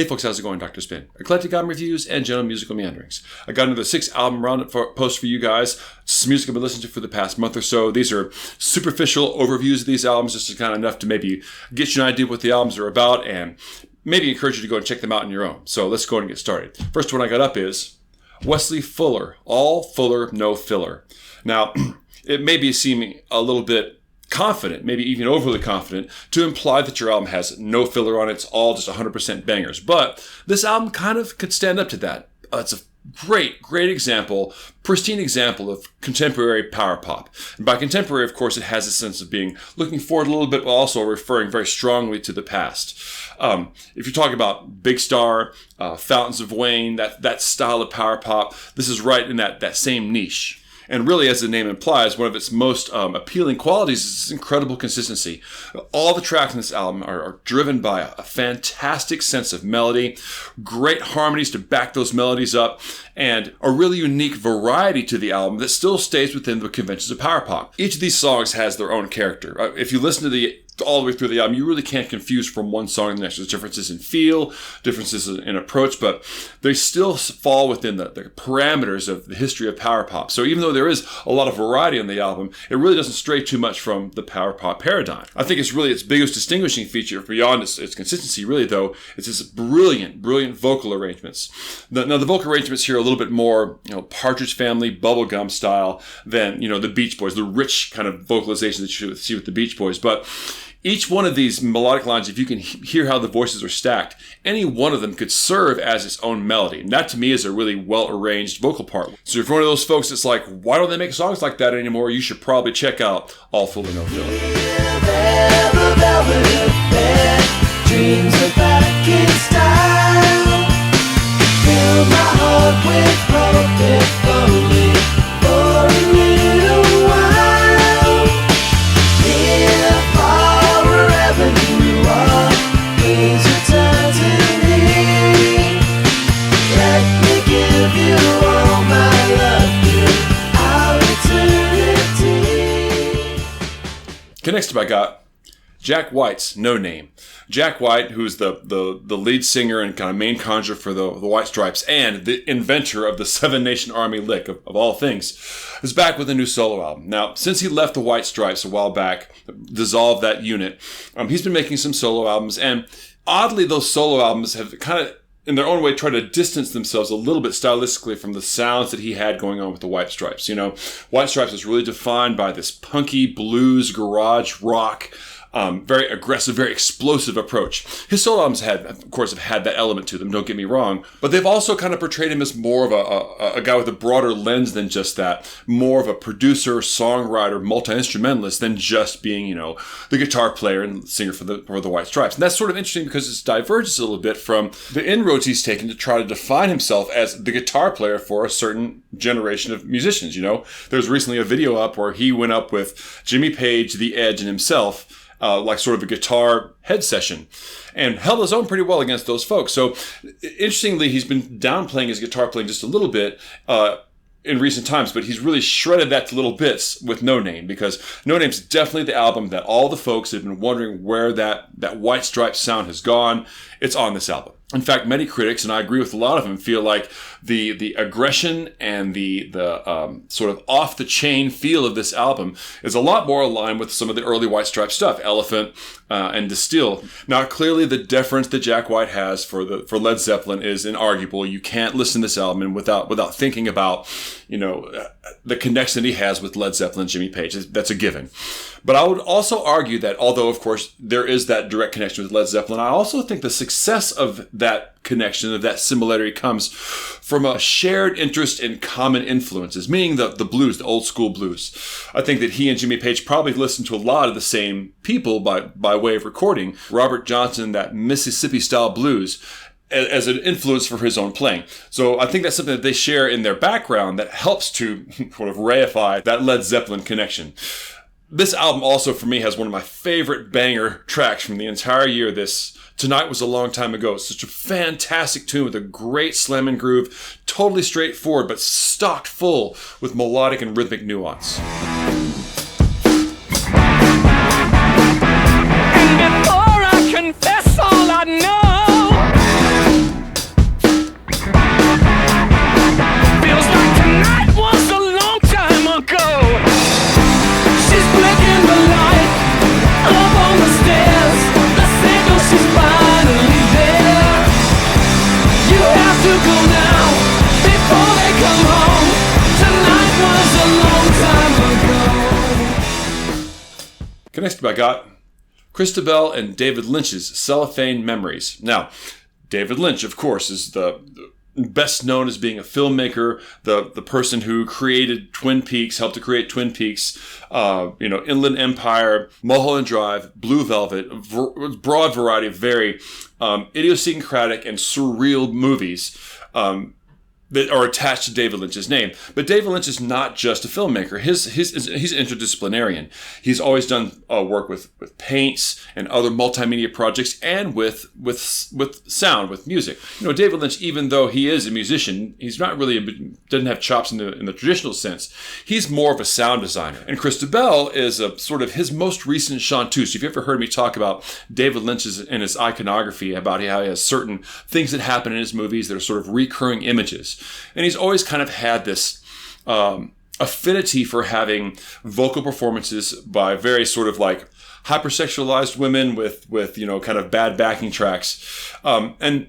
Hey folks, how's it going? Dr. Spin. Eclectic album reviews and general musical meanderings. I got another 6 album roundup post for you guys. It's music I've been listening to for the past month or so. These are superficial overviews of these albums, just kind of enough to maybe get you an idea of what the albums are about and maybe encourage you to go and check them out on your own. So let's go ahead and get started. First one I got up is Wesley Fuller. All Fuller, no filler. Now, it may be seeming a little bit confident, maybe even overly confident, to imply that your album has no filler on it. It's all just 100% bangers. But this album kind of could stand up to that. It's a great example, pristine example of contemporary power pop. And by contemporary, of course, it has a sense of being looking forward a little bit, but also referring very strongly to the past. If you're talking about Big Star, Fountains of Wayne, that style of power pop, this is right in that same niche. And really, as the name implies, one of its most appealing qualities is its incredible consistency. All the tracks in this album are driven by a fantastic sense of melody, great harmonies to back those melodies up, and a really unique variety to the album that still stays within the conventions of power pop. Each of these songs has their own character. If you listen to all the way through the album, you really can't confuse from one song to the next. There's differences in feel, differences in approach, but they still fall within the parameters of the history of power pop. So even though there is a lot of variety on the album, it really doesn't stray too much from the power pop paradigm. I think it's really its biggest distinguishing feature beyond its consistency, really, though, is its brilliant vocal arrangements. Now, the vocal arrangements here are a little bit more, Partridge Family, bubblegum style than, the Beach Boys, the rich kind of vocalization that you see with the Beach Boys. But each one of these melodic lines, if you can hear how the voices are stacked, any one of them could serve as its own melody. And that, to me, is a really well-arranged vocal part. So if you're one of those folks that's like, why don't they make songs like that anymore? You should probably check out All Fuller, No Filler. Dreams are back in style. Fill my heart with hope, if only for a little while. If I wherever you are, please return to me. Let me give you all my love through our eternity. Okay, next up I got Jack White's No Name. Jack White, who's the lead singer and kind of main conjurer for the White Stripes and the inventor of the Seven Nation Army lick of all things, is back with a new solo album. Now, since he left the White Stripes a while back, dissolved that unit, he's been making some solo albums, and oddly, those solo albums have kind of, in their own way, tried to distance themselves a little bit stylistically from the sounds that he had going on with the White Stripes. White Stripes is really defined by this punky blues, garage rock, very aggressive, very explosive approach. His solo albums have had that element to them, don't get me wrong, but they've also kind of portrayed him as more of a guy with a broader lens than just that, more of a producer, songwriter, multi-instrumentalist than just being, the guitar player and singer for the White Stripes. And that's sort of interesting because it diverges a little bit from the inroads he's taken to try to define himself as the guitar player for a certain generation of musicians. There's recently a video up where he went up with Jimmy Page, The Edge, and himself, like sort of a guitar head session, and held his own pretty well against those folks. So interestingly, he's been downplaying his guitar playing just a little bit in recent times, but he's really shredded that to little bits with No Name, because No Name's definitely the album that all the folks have been wondering where that White Stripes sound has gone. It's on this album. In fact, many critics, and I agree with a lot of them, feel like the aggression and the sort of off-the-chain feel of this album is a lot more aligned with some of the early White Stripes stuff, Elephant and Distill. Now, clearly, the deference that Jack White has for Led Zeppelin is inarguable. You can't listen to this album without thinking about, the connection he has with Led Zeppelin and Jimmy Page. That's a given. But I would also argue that, although, of course, there is that direct connection with Led Zeppelin, I also think the success of that connection, of that similarity, comes from a shared interest in common influences, meaning the blues, the old school blues. I think that he and Jimmy Page probably listened to a lot of the same people by way of recording. Robert Johnson, that Mississippi-style blues, as an influence for his own playing. So I think that's something that they share in their background that helps to sort of reify that Led Zeppelin connection. This album also, for me, has one of my favorite banger tracks from the entire year. This Tonight Was a Long Time Ago. It's such a fantastic tune with a great slamming groove, totally straightforward, but stocked full with melodic and rhythmic nuance. And before I confess all I know, Okay, next I got Chrystabell and David Lynch's Cellophane Memories. Now, David Lynch, of course, is the best known as being a filmmaker, the person who created Twin Peaks, helped to create Twin Peaks, Inland Empire, Mulholland Drive, Blue Velvet, a broad variety of very idiosyncratic and surreal movies that are attached to David Lynch's name. But David Lynch is not just a filmmaker. He's interdisciplinarian. He's always done work with paints and other multimedia projects, and with sound, with music. David Lynch, even though he is a musician, he's not really doesn't have chops in the traditional sense. He's more of a sound designer. And Chrystabell is a sort of his most recent chanteuse. If you've ever heard me talk about David Lynch's and his iconography, about how he has certain things that happen in his movies that are sort of recurring images. And he's always kind of had this affinity for having vocal performances by very sort of like hypersexualized women with kind of bad backing tracks. And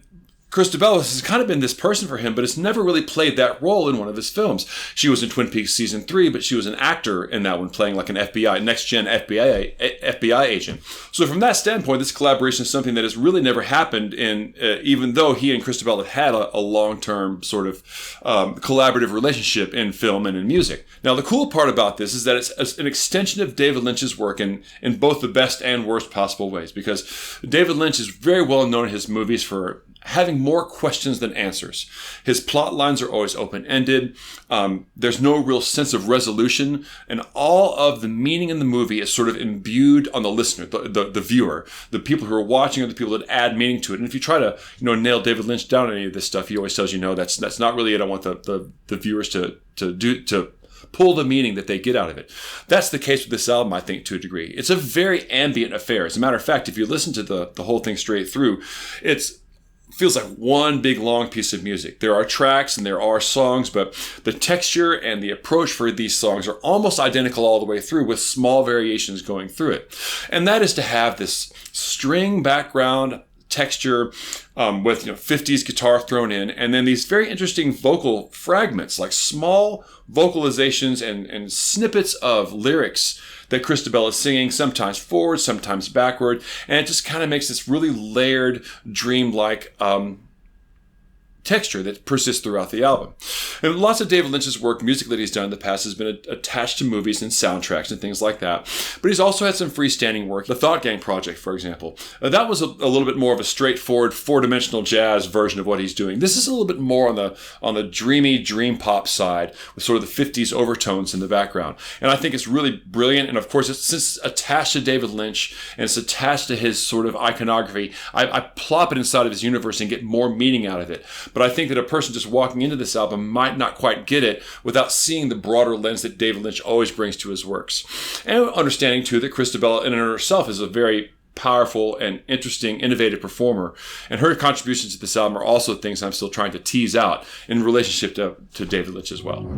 Chrystabell has kind of been this person for him, but it's never really played that role in one of his films. She was in Twin Peaks Season 3, but she was an actor in that one, playing like an next-gen FBI agent. So from that standpoint, this collaboration is something that has really never happened even though he and Chrystabell have had a long-term sort of collaborative relationship in film and in music. Now, the cool part about this is that it's an extension of David Lynch's work in both the best and worst possible ways, because David Lynch is very well known in his movies for having more questions than answers. His plot lines are always open-ended. There's no real sense of resolution, and all of the meaning in the movie is sort of imbued on the listener, the viewer. The people who are watching are the people that add meaning to it. And if you try to nail David Lynch down on any of this stuff, he always tells you, no, that's not really it. I want the viewers to pull the meaning that they get out of it. That's the case with this album, I think, to a degree. It's a very ambient affair. As a matter of fact, if you listen to the whole thing straight through, feels like one big long piece of music. There are tracks and there are songs, but the texture and the approach for these songs are almost identical all the way through, with small variations going through it. And that is to have this string background texture with 50s guitar thrown in, and then these very interesting vocal fragments, like small vocalizations and snippets of lyrics that Chrystabell is singing, sometimes forward, sometimes backward, and it just kind of makes this really layered, dreamlike texture that persists throughout the album. And lots of David Lynch's work musically that he's done in the past has been attached to movies and soundtracks and things like that. But he's also had some freestanding work. The Thought Gang project, for example. That was a little bit more of a straightforward four-dimensional jazz version of what he's doing. This is a little bit more on the dreamy dream pop side, with sort of the 50s overtones in the background. And I think it's really brilliant. And of course, since it's attached to David Lynch and it's attached to his sort of iconography, I plop it inside of his universe and get more meaning out of it. But I think that a person just walking into this album might not quite get it without seeing the broader lens that David Lynch always brings to his works. And understanding, too, that Chrystabell in and of herself is a very powerful and interesting, innovative performer. And her contributions to this album are also things I'm still trying to tease out in relationship to David Lynch as well.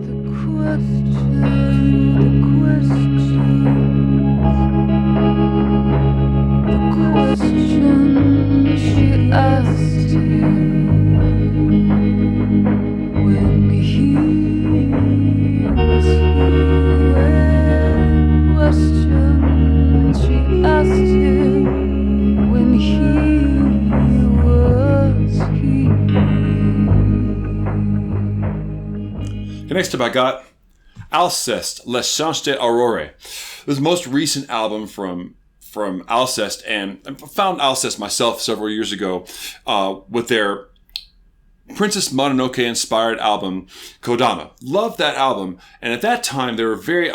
Next up, I got Alcest, Les Chants d'Aurore. This is the most recent album from Alcest, and I found Alcest myself several years ago with their Princess Mononoke-inspired album, Kodama. Loved that album, and at that time, they were very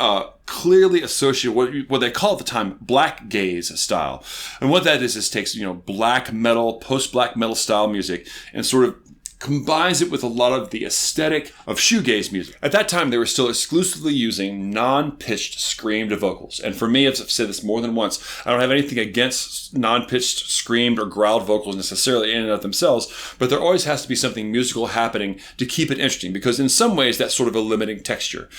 clearly associated what they call at the time black gaze style. And what that is takes black metal, post-black metal style music, and sort of combines it with a lot of the aesthetic of shoegaze music. At that time, they were still exclusively using non-pitched screamed vocals. And for me, as I've said this more than once, I don't have anything against non-pitched screamed or growled vocals necessarily in and of themselves, but there always has to be something musical happening to keep it interesting, because in some ways, that's sort of a limiting texture.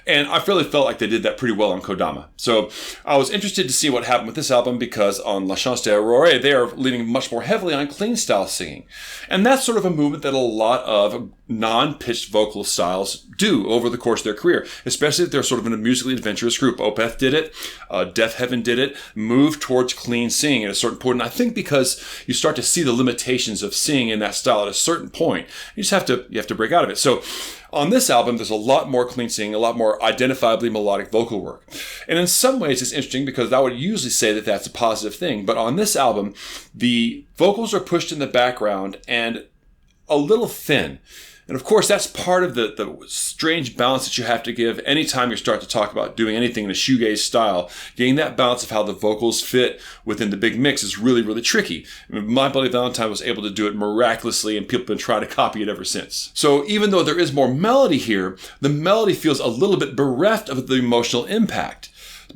And I really felt like they did that pretty well on Kodama. So I was interested to see what happened with this album, because on Les Chants d'Aurore, they are leaning much more heavily on clean style singing. And that's sort of a movement that that a lot of non-pitched vocal styles do over the course of their career, especially if they're sort of in a musically adventurous group. Opeth did it, Deaf Heaven did it, moved towards clean singing at a certain point. And I think because you start to see the limitations of singing in that style at a certain point, you have to break out of it. So on this album, there's a lot more clean singing, a lot more identifiably melodic vocal work. And in some ways, it's interesting because I would usually say that that's a positive thing. But on this album, the vocals are pushed in the background and a little thin. And of course, that's part of the strange balance that you have to give anytime you start to talk about doing anything in a shoegaze style. Getting that balance of how the vocals fit within the big mix is really, really tricky. I mean, My Bloody Valentine was able to do it miraculously, and people have been trying to copy it ever since. So even though there is more melody here, the melody feels a little bit bereft of the emotional impact.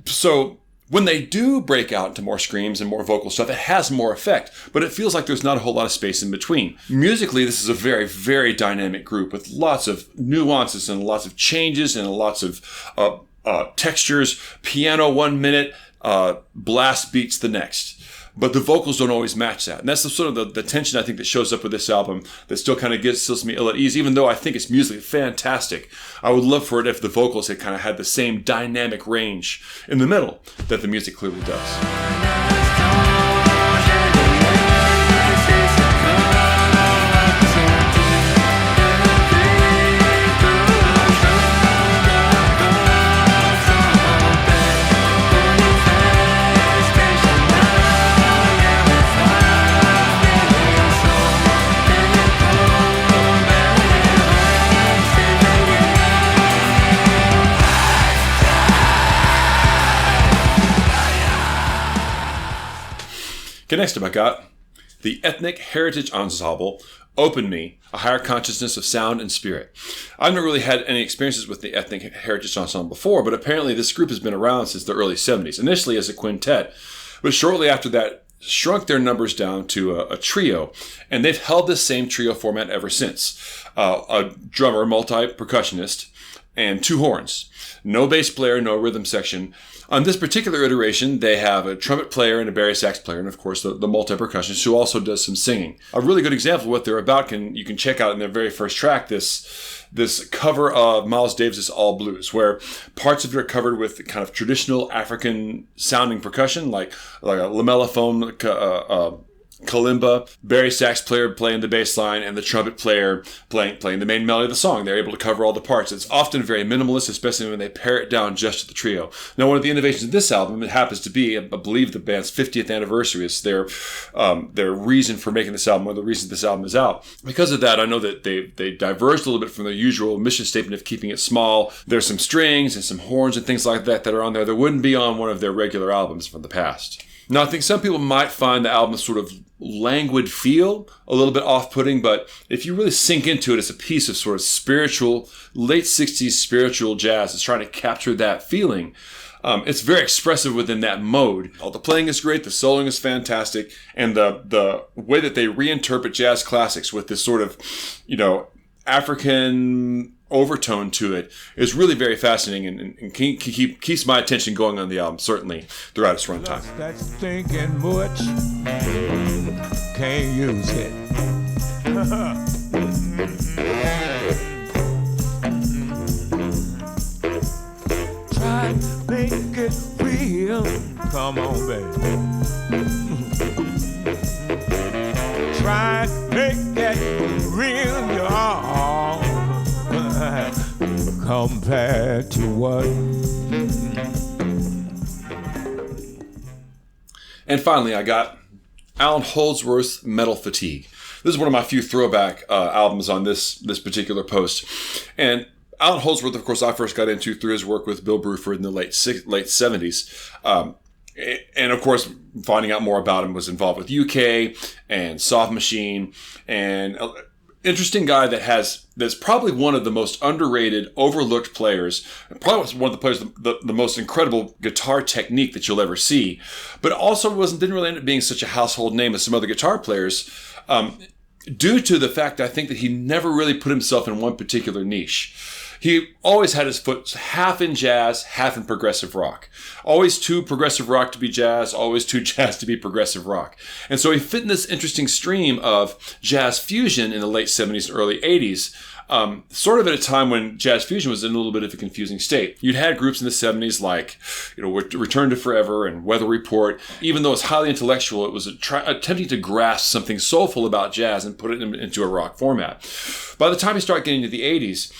So when they do break out into more screams and more vocal stuff, it has more effect, but it feels like there's not a whole lot of space in between. Musically, this is a very, very dynamic group with lots of nuances and lots of changes and lots of textures. Piano 1 minute, blast beats the next. But the vocals don't always match that. And that's sort of the tension I think that shows up with this album that still kind of gets me ill at ease, even though I think it's musically fantastic. I would love for it if the vocals had kind of had the same dynamic range in the middle that the music clearly does. Okay, next up I got the Ethnic Heritage Ensemble, Open Me, A Higher Consciousness of Sound and Spirit. I've never really had any experiences with the Ethnic Heritage Ensemble before, but apparently this group has been around since the early 70s, initially as a quintet, but shortly after that shrunk their numbers down to a trio, and they've held this same trio format ever since. A drummer, multi-percussionist, and 2 horns. No bass player, no rhythm section. On this particular iteration, they have a trumpet player and a bari sax player, and of course the multi-percussionist who also does some singing. A really good example of what they're about you can check out in their very first track, this cover of Miles Davis's All Blues, where parts of it are covered with kind of traditional African sounding percussion, like a lamellophone, kalimba, bari sax player playing the bass line, and the trumpet player playing the main melody of the song. They're able to cover all the parts. It's often very minimalist, especially when they pare it down just to the trio. Now, one of the innovations of this album, it happens to be, I believe the band's 50th anniversary is their reason for making this album, or the reason this album is out. Because of that, I know that they diverged a little bit from their usual mission statement of keeping it small. There's some strings and some horns and things like that are on there that wouldn't be on one of their regular albums from the past. Now, I think some people might find the album sort of languid feel, a little bit off-putting, but if you really sink into it, it's a piece of sort of spiritual, late 60s spiritual jazz. It's trying to capture that feeling. It's very expressive within that mode. All the playing is great, the soloing is fantastic, and the way that they reinterpret jazz classics with this sort of, African overtone to it is really very fascinating and keeps my attention going on the album, certainly throughout its runtime. That's thinking much, can't use it. Try to make it real, come on, baby. Try to make that real, y'all. Compared to what? And finally, I got Allan Holdsworth's Metal Fatigue. This is one of my few throwback albums on this particular post. And Allan Holdsworth, of course, I first got into through his work with Bill Bruford in the late 70s. And of course, finding out more about him, was involved with UK and Soft Machine, and interesting guy that's probably one of the most underrated, overlooked players. Probably one of the players, the most incredible guitar technique that you'll ever see, but also didn't really end up being such a household name as some other guitar players, due to the fact I think that he never really put himself in one particular niche. He always had his foot half in jazz, half in progressive rock. Always too progressive rock to be jazz, always too jazz to be progressive rock. And so he fit in this interesting stream of jazz fusion in the late 70s and early 80s, sort of at a time when jazz fusion was in a little bit of a confusing state. You'd had groups in the 70s like, Return to Forever and Weather Report. Even though it's highly intellectual, it was attempting to grasp something soulful about jazz and put it into a rock format. By the time you start getting to the 80s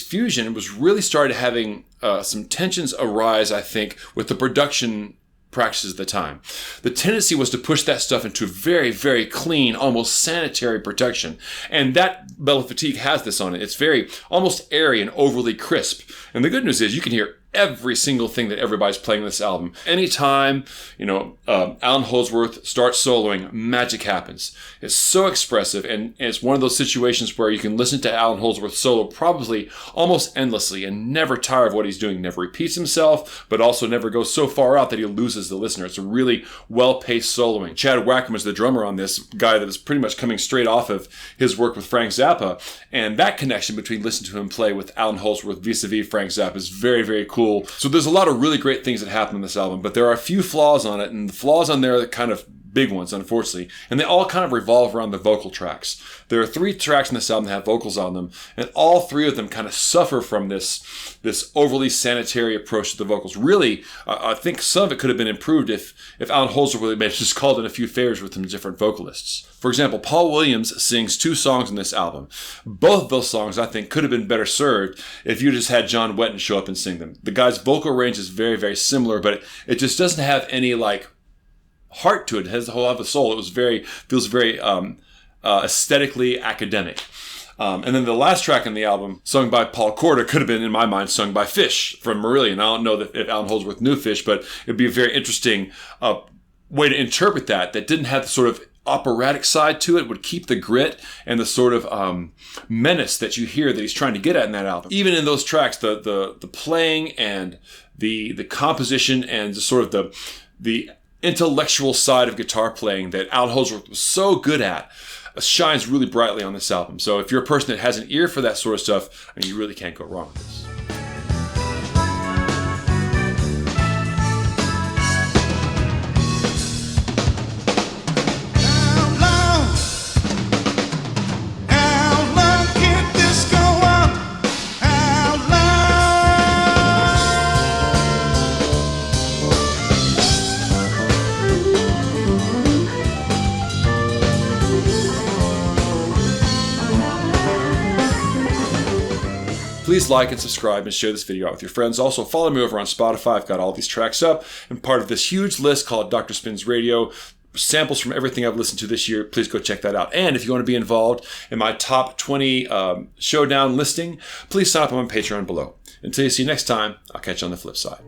fusion was really started having some tensions arise, I think, with the production practices at the time. The tendency was to push that stuff into very, very clean, almost sanitary production. And that Bell of Fatigue has this on it. It's very almost airy and overly crisp. And the good news is you can hear every single thing that everybody's playing on this album. Anytime, Allan Holdsworth starts soloing, magic happens. It's so expressive, and it's one of those situations where you can listen to Allan Holdsworth solo probably almost endlessly and never tire of what he's doing. Never repeats himself, but also never goes so far out that he loses the listener. It's a really well-paced soloing. Chad Wackham was the drummer on this, guy that was pretty much coming straight off of his work with Frank Zappa, and that connection between listening to him play with Allan Holdsworth vis-a-vis Frank Zappa is very, very cool. So there's a lot of really great things that happen on this album, but there are a few flaws on it, and the flaws on there are the kind of big ones, unfortunately, and they all kind of revolve around the vocal tracks. There are 3 tracks in this album that have vocals on them, and all 3 of them kind of suffer from this overly sanitary approach to the vocals. Really, I think some of it could have been improved if Allan Holdsworth really made just called in a few favors with some different vocalists. For example, Paul Williams sings 2 songs in this album. Both of those songs, I think, could have been better served if you just had John Wetton show up and sing them. The guy's vocal range is very, very similar, but it just doesn't have any, heart to it. It has the whole of a soul. It feels very aesthetically academic. And then the last track in the album, sung by Paul Corder, could have been, in my mind, sung by Fish from Marillion. I don't know if Allan Holdsworth knew Fish, but it'd be a very interesting way to interpret that didn't have the sort of operatic side to it, would keep the grit and the sort of menace that you hear that he's trying to get at in that album. Even in those tracks, the playing and the composition and the sort of the intellectual side of guitar playing that Allan Holdsworth was so good at shines really brightly on this album. So if you're a person that has an ear for that sort of stuff, you really can't go wrong with this. Please like and subscribe and share this video out with your friends. Also, follow me over on Spotify. I've got all these tracks up and part of this huge list called Dr. Spin's Radio. Samples from everything I've listened to this year. Please go check that out. And if you want to be involved in my top 20 showdown listing, please sign up on my Patreon below. Until you see you next time, I'll catch you on the flip side.